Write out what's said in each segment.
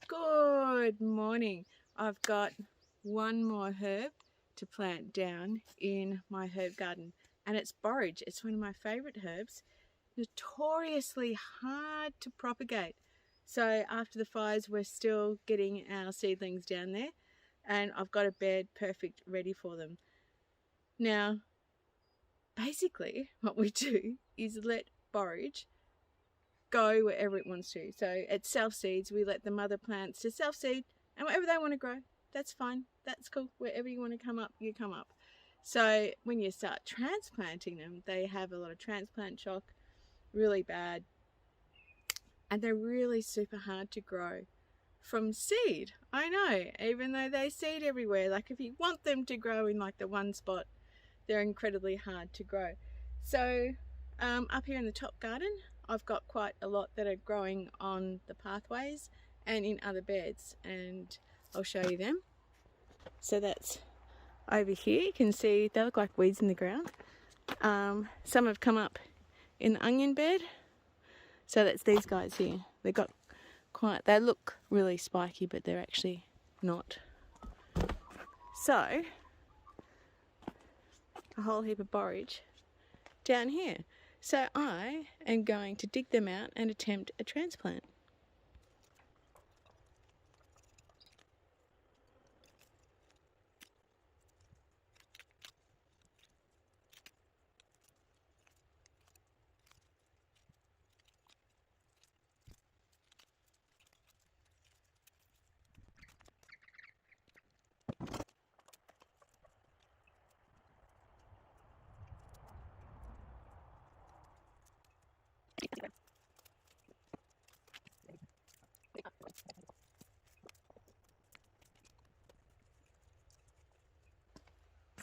Good morning. I've got one more herb to plant down in my herb garden, and it's borage. It's one of my favourite herbs, notoriously hard to propagate. So after the fires, we're still getting our seedlings down there, and I've got a bed perfect ready for them. Now, basically what we do is let borage go wherever it wants to. So it self-seeds. We let the mother plants to self-seed, and wherever they want to grow, that's fine. That's cool. Wherever you want to come up, you come up. So when you start transplanting them, they have a lot of transplant shock, really bad, and they're really super hard to grow from seed. I know, even though they seed everywhere, like if you want them to grow in like the one spot, they're incredibly hard to grow. So up here in the top garden, I've got quite a lot that are growing on the pathways and in other beds, and I'll show you them. So that's over here. You can see they look like weeds in the ground. Some have come up in the onion bed. So that's these guys here. They look really spiky, but they're actually not. So a whole heap of borage down here. So I am going to dig them out and attempt a transplant.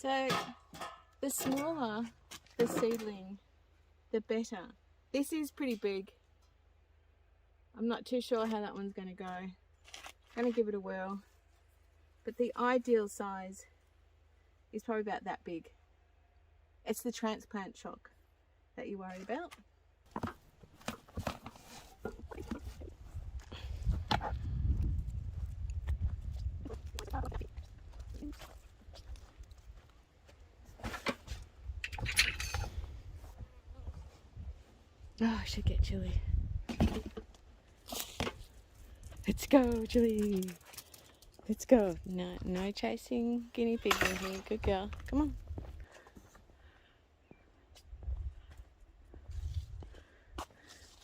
So the smaller the seedling, the better. This is pretty big. I'm not too sure how that one's going to go. I'm going to give it a whirl. But the ideal size is probably about that big. It's the transplant shock that you worry about. Oh, I should get chilli. Let's go, chilli. Let's go. No chasing guinea pigs in here. Good girl. Come on.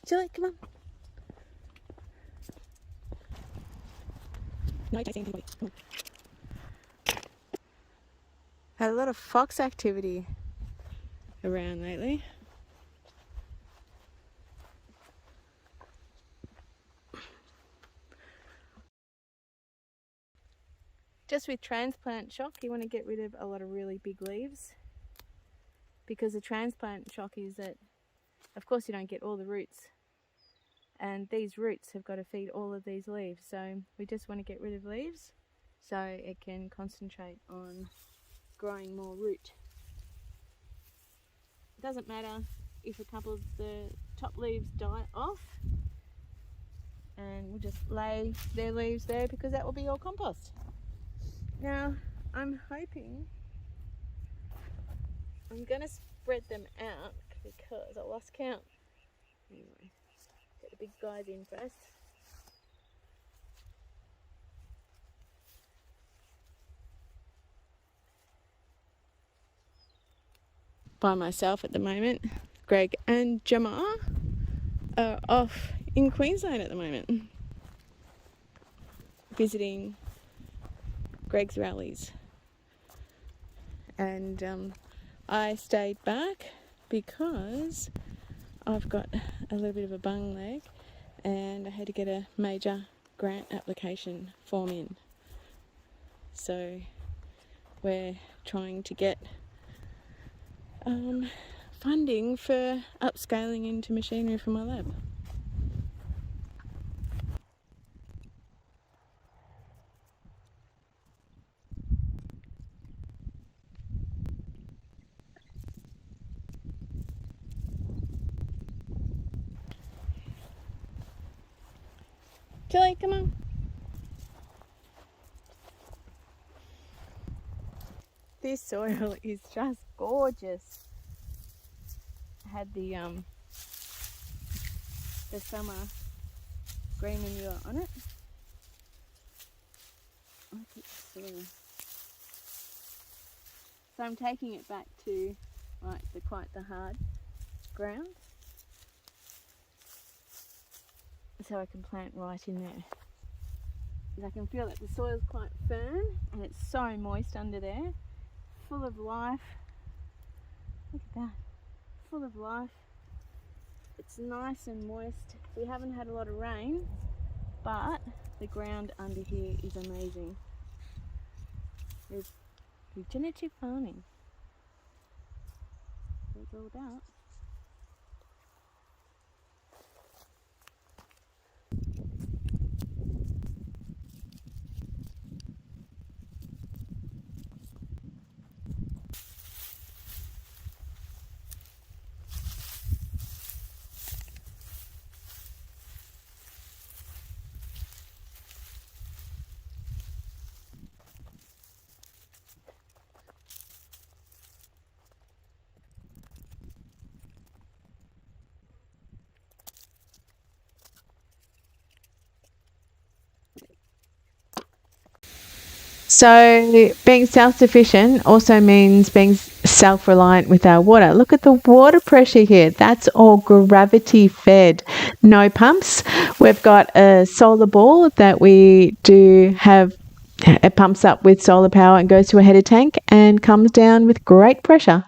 Chilli, come on. No chasing anybody. Come on. Had a lot of fox activity around lately. Just with transplant shock, you want to get rid of a lot of really big leaves, because the transplant shock is that, of course, you don't get all the roots, and these roots have got to feed all of these leaves. So we just want to get rid of leaves so it can concentrate on growing more root. It doesn't matter if a couple of the top leaves die off, and we'll just lay their leaves there because that will be all compost. Now, I'm hoping I'm going to spread them out because I lost count. Anyway, get the big guys in first. By myself at the moment. Greg and Jamar are off in Queensland at the moment, visiting Greg's rallies, and I stayed back because I've got a little bit of a bung leg and I had to get a major grant application form in. So we're trying to get funding for upscaling into machinery for my lab. Chilli, come on. This soil is just gorgeous. I had the summer green manure on it. Look at the soil. So I'm taking it back to like quite the hard ground, so I can plant right in there. And I can feel that the soil's quite firm and it's so moist under there, full of life. Look at that, full of life. It's nice and moist. We haven't had a lot of rain, but the ground under here is amazing. There's regenerative farming. That's what it's all about. So being self-sufficient also means being self-reliant with our water. Look at the water pressure here. That's all gravity fed. No pumps. We've got a solar ball that we do have. It pumps up with solar power and goes to a header tank and comes down with great pressure.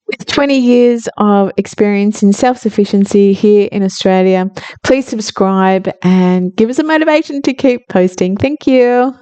With 20 years of experience in self-sufficiency here in Australia, please subscribe and give us a motivation to keep posting. Thank you.